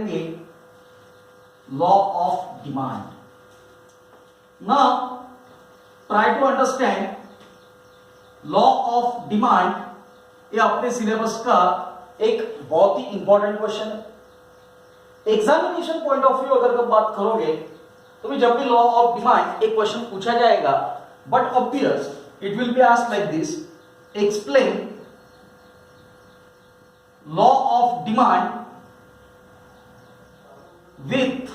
करेंगे law of demand. Now try to understand law of demand. ये अपने syllabus का एक बहुत ही इंपॉर्टेंट क्वेश्चन है. एग्जामिनेशन पॉइंट ऑफ व्यू अगर बात करोगे तो भी जब भी लॉ ऑफ डिमांड एक क्वेश्चन पूछा जाएगा, but obvious it will be asked like this, explain law of demand with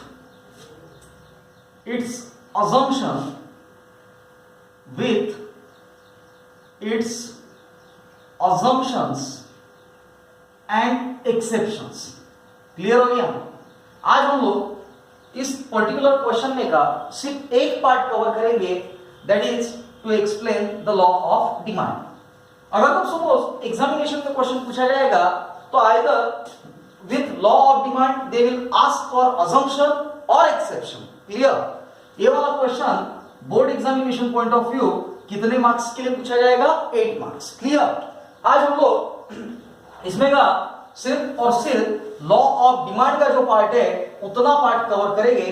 its assumption, with its assumptions and exceptions. Clear हो गया? आज हम लोग इस पर्टिकुलर क्वेश्चन में का सिर्फ एक पार्ट कवर करेंगे, that is to explain the law of demand. अगर तो सपोज एग्जामिनेशन में क्वेश्चन पूछा जाएगा तो either with law of demand they will ask for assumption or exception. Clear? ये वाला question board examination point of view कितने मार्क्स के लिए पूछा जाएगा? 8 मार्क्स. क्लियर? आज हम लोग इसमें का सिर्फ और सिर्फ लॉ ऑफ डिमांड का जो पार्ट है उतना पार्ट कवर करेंगे,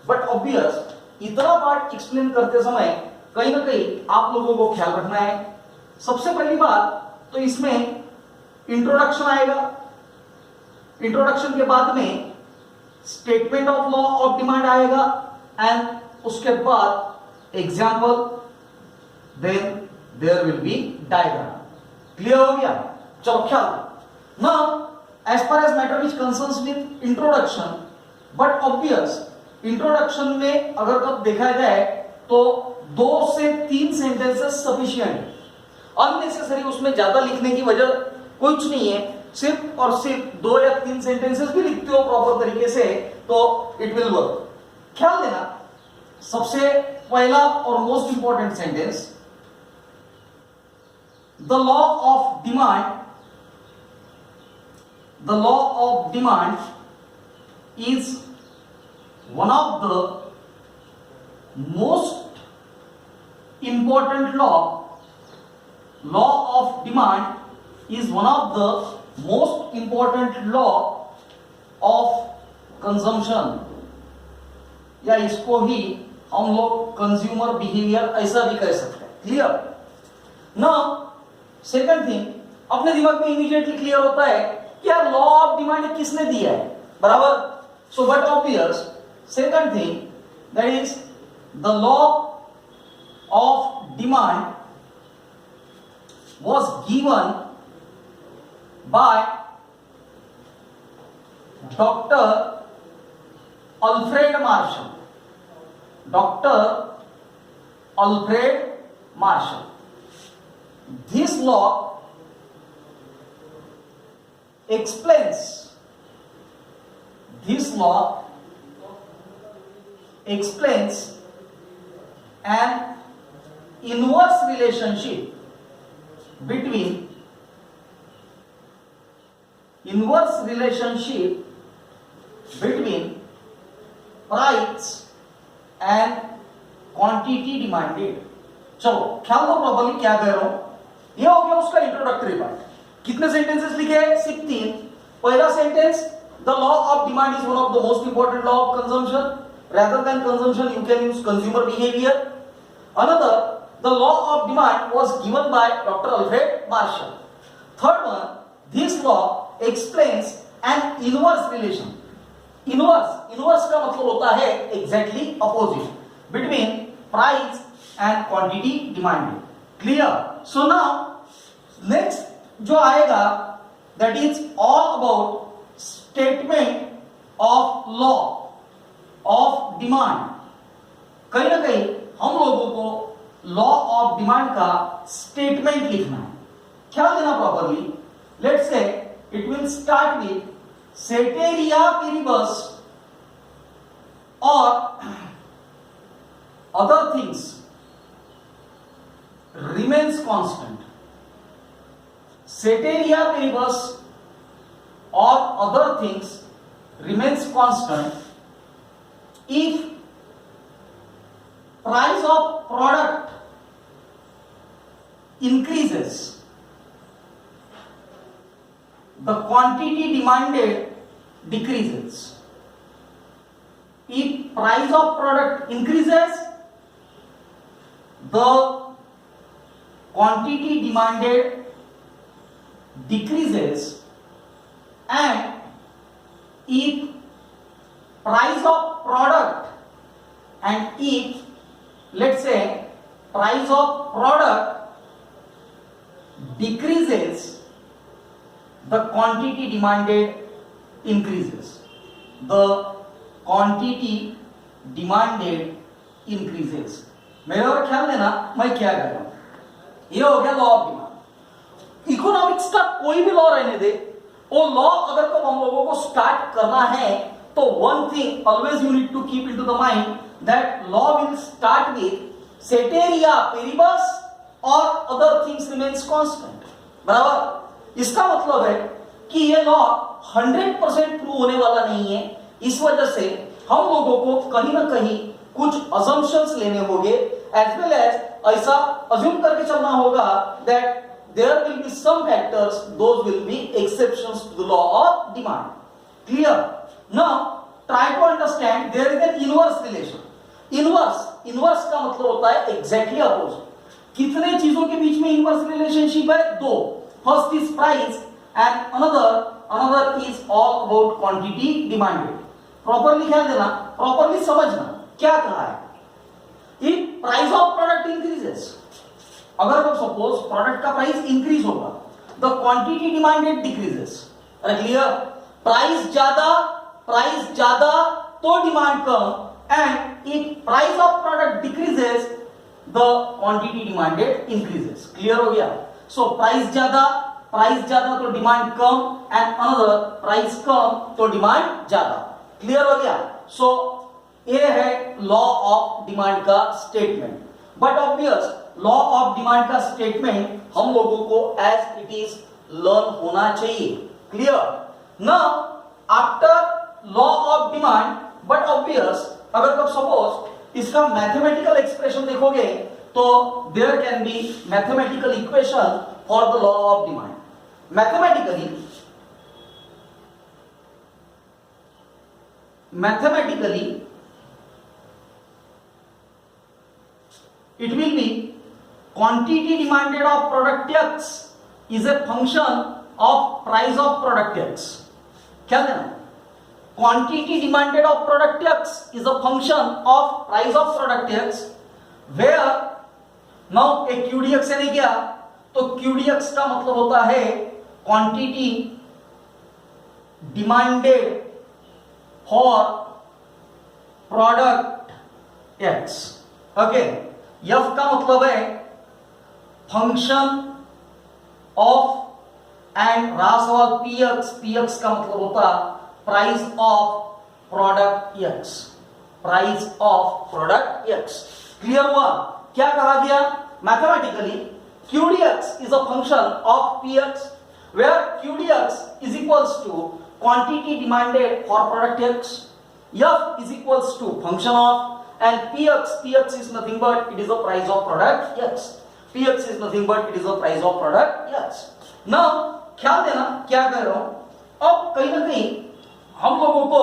बट ऑब्वियस इतना पार्ट एक्सप्लेन करते समय कहीं ना कहीं आप लोगों को ख्याल रखना है. सबसे पहली बात तो इसमें इंट्रोडक्शन आएगा. इंट्रोडक्शन के बाद में statement of law of demand आएगा एंड उसके बाद example, then there will be diagram. Clear हो गया? चलो ख्याल. Now as far as matter which concerns with introduction, but obvious introduction में अगर कब देखा जाए तो 2 से 3 सेंटेंसेस सफिशिएंट. अननेसेसरी उसमें ज्यादा लिखने की वजह कुछ नहीं है. सिर्फ और सिर्फ 2 या 3 सेंटेंसेस भी लिखते हो प्रॉपर तरीके से तो इट विल वर्क. ख्याल देना, सबसे पहला और most important sentence, the law of demand, the law of demand is one of the most important law. Law of demand is one of the most important law of consumption, या इसको ही हम लोग consumer behaviour ऐसा भी कह सकते हैं. Clear? Now second thing अपने दिमाग में इमीडिएटली क्लियर होता है कि यार लॉ ऑफ डिमांड किसने दिया है, बराबर. So but obvious second thing that is the law of demand was given by Dr. Alfred Marshall. Dr. Alfred Marshall. This law explains, this law explains an inverse relationship between price and quantity demanded. चलो ख्याल दो properly क्या कह रहा हूं. ये हो गया उसका इंट्रोडक्टरी पार्ट. कितने सेंटेंसेस लिखे हैं? सिर्फ 3. पहला sentence, the law of demand is one of the most important law of consumption. rather than consumption you can use consumer behavior. Another, the law of demand was given by Dr. Alfred Marshall. Third one, this law explains an inverse relation. Inverse का मतलब होता है exactly opposite between price and quantity demanded. Clear? So now next जो आएगा that is all about statement of law of demand. कहीं ना कहीं हम लोगों को लॉ ऑफ डिमांड का स्टेटमेंट लिखना है. ख्याल देना properly. Let's say it will start with ceteris paribus और other things remains constant. Ceteris paribus और other things remains constant if price of product increases, the quantity demanded decreases. if price of product increases, the quantity demanded decreases, and if price of product and if, let's say, price of product decreases, the quantity demanded increases. The quantity demanded increases. मेरे और ख्याल देना मैं क्या कर रहा हूं. ये हो गया लॉ ऑफ डिमांड. इकोनॉमिक्स का कोई भी लॉ रहने दे, वो लॉ अगर तो हम लोगों को स्टार्ट करना है तो one thing always you need to keep into the mind that law will start with ceteris paribus और अदर थिंग्स रिमेन्स कांस्टेंट. बराबर. इसका मतलब है कि ये लॉ 100% ट्रू होने वाला नहीं है. इस वजह से हम लोगों को कहीं ना कहीं कुछ अजम्पशंस लेने होंगे, एज वेल एज ऐसा अज्यूम करके चलना होगा that there will be some factors, those will be exceptions to the law of demand. Clear? Now try to understand, there is an inverse relation. Inverse का मतलब होता है exactly opposite. कितने चीजों के बीच में inverse relationship है? दो. First is price and another is all about quantity demanded. Properly ख्याल देना, properly समझना क्या कहा है. If price of product increases, अगर हम सपोज प्रोडक्ट का प्राइस इंक्रीज होगा, द क्वांटिटी डिमांडेड डिक्रीजेस. अरे क्लियर. प्राइस ज्यादा तो डिमांड कम, and if price of product decreases the quantity demanded increases. Clear हो गया. सो प्राइस ज्यादा तो डिमांड कम, एंड अनदर प्राइस कम तो डिमांड ज्यादा. क्लियर हो गया. सो ये है लॉ ऑफ डिमांड का statement. But obvious law of demand का स्टेटमेंट हम लोगों को एज इट इज लर्न होना चाहिए. Clear. Now after law of demand, but obvious अगर तुम सपोज इसका मैथमेटिकल एक्सप्रेशन देखोगे तो there can be mathematical equation for the law of demand. Mathematically it will be quantity demanded of product X is a function of price of product X. क्या देना? Quantity demanded of product X is a function of price of product X, where now एक QDX से नहीं गया तो QDX का मतलब होता है quantity demanded for product X. Okay. F का मतलब है फंक्शन ऑफ एंड रास और पीएक्स का मतलब होता price of product x. Clear हुआ. क्या कहा गया? Mathematically QDX is a function of PX, where QDX is equals to quantity demanded for product X. F is equals to function of, and PX is nothing but it is the price of product X. PX is nothing but it is the price of product X. Now ख्याल देना क्या कह रहा हूं. अब कहीं ना कहीं हम लोगों को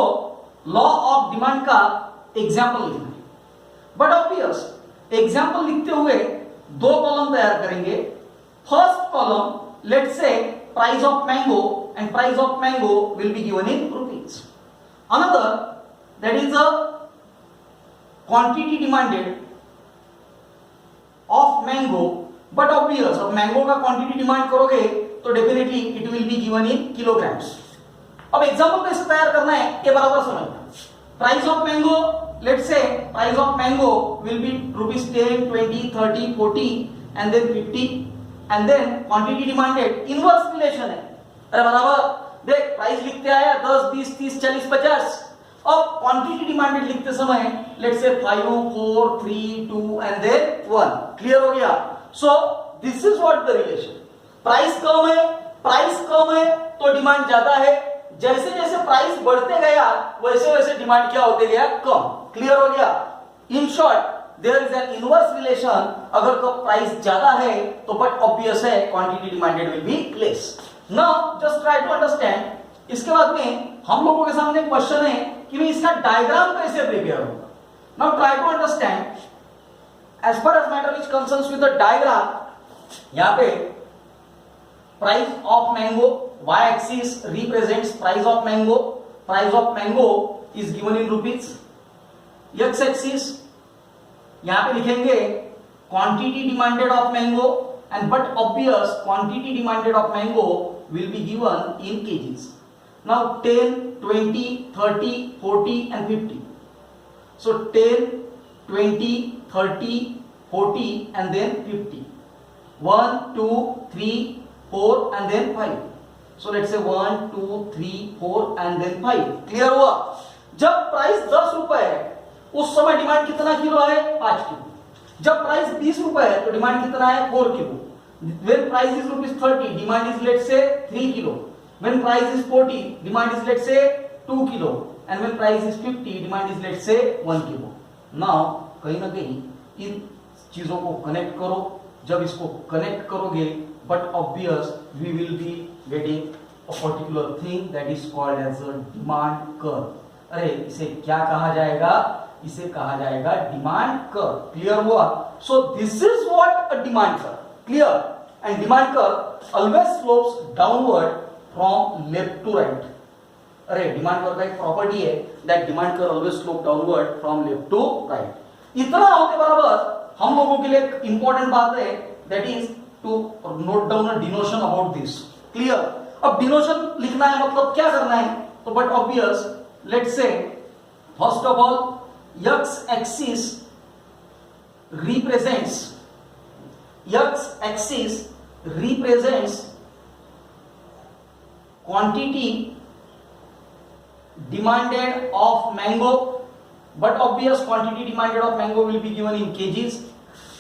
लॉ ऑफ डिमांड का एग्जाम्पल लिखना है. बट ऑब्वियस एग्जाम्पल लिखते हुए दो कॉलम तैयार करेंगे. First column let's say price of mango, and price of mango will be given in rupees. Another that is a quantity demanded of mango, but obvious अब mango का quantity demand करोगे तो definitely it will be given in kilograms. अब example कैसे तैयार करना है ये बराबर समझना. Price of mango, let's say price of mango will be rupees 10, 20, 30, 40 and then 50, and then quantity demanded inverse relation है. अरे बराबर देख, प्राइस लिखते आया 10, 20, 30, 40, 50. अब क्वांटिटी डिमांडेड लिखते समय let's say 5, 4, 3, 2 and then 1. Clear हो गया. So this is what the relation. Price कम है तो डिमांड ज्यादा है. जैसे जैसे प्राइस बढ़ते गया वैसे वैसे डिमांड क्या होते गया? कम. क्लियर हो गया. In short there is an inverse relation. अगर तो प्राइस ज्यादा है तो बट ऑब्वियस है quantity demanded will be less. Now just try to understand इसके बाद में हम लोगों के सामने क्वेश्चन है कि भाई इसका डायग्राम कैसे प्रिपेयर होगा. Now try to understand as far as matter which concerns with the diagram. यहां पे price of mango, y axis represents price of mango. Price of mango is given in rupees. x axis यहां पे लिखेंगे quantity demanded of mango, and but obvious quantity demanded of mango will be given in kgs. Now 10, 20, 30, 40 and 50. So 10, 20, 30, 40 and then 50. 1, 2, 3, 4 and then 5. So let's say 1, 2, 3, 4 and then 5. Clear हुआ? जब price 10 रुपए है उस समय demand कितना kilo है? 5 kilo. जब price 20 रुपए है तो डिमांड कितना है? 4 kilo. When price is ₹30, demand is let's say 3 kilo. When price is 40, demand is let's say 2 kilo. And when price is 50, demand is let's say 1 kilo. Now कहीं ना कहीं इन चीजों को कनेक्ट करो. जब इसको कनेक्ट करोगे, but obvious we will be getting a particular thing that is called as a demand curve. अरे इसे क्या कहा जाएगा? इसे कहा जाएगा डिमांड कर्व. क्लियर हुआ? सो this is what a demand curve. Clear? And demand curve always slopes downward from left to right. अरे डिमांड कर्व का एक प्रॉपर्टी है that demand curve always slope downward from left to right. इतना होते बराबर हम लोगों के लिए एक इंपॉर्टेंट बात है that is to note down a denotion about this. Clear? अब डिनोशन लिखना है मतलब क्या करना है? तो but obvious, let's say first of all x axis represents quantity demanded of mango, but obvious quantity demanded of mango will be given in kgs.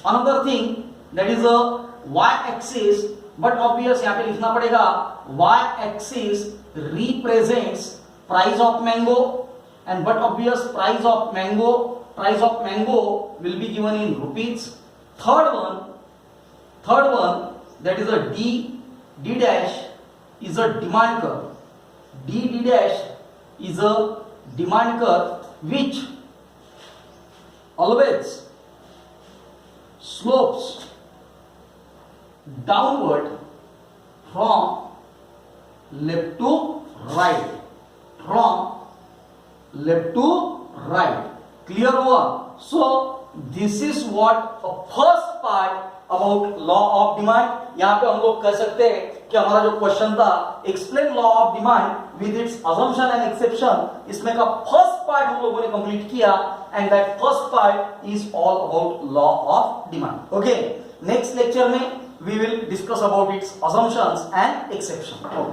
Another thing that is a y axis, but obvious यहाँ पे लिखना पड़ेगा y axis represents price of mango, and but obvious price of mango will be given in rupees. Third one that is a d dash is a demand curve. d dash is a demand curve which always slopes downward from left to right. Clear हुआ? So this is what a first part about law of demand. यहाँ पे हम लोग कह सकते हैं कि हमारा जो क्वेश्चन था explain law of demand with its assumption and exception, इसमें का फर्स्ट पार्ट हम लोगों ने कंप्लीट किया, and that first part is all about law of demand. Okay, next lecture में we will discuss about its assumptions and exceptions. Okay.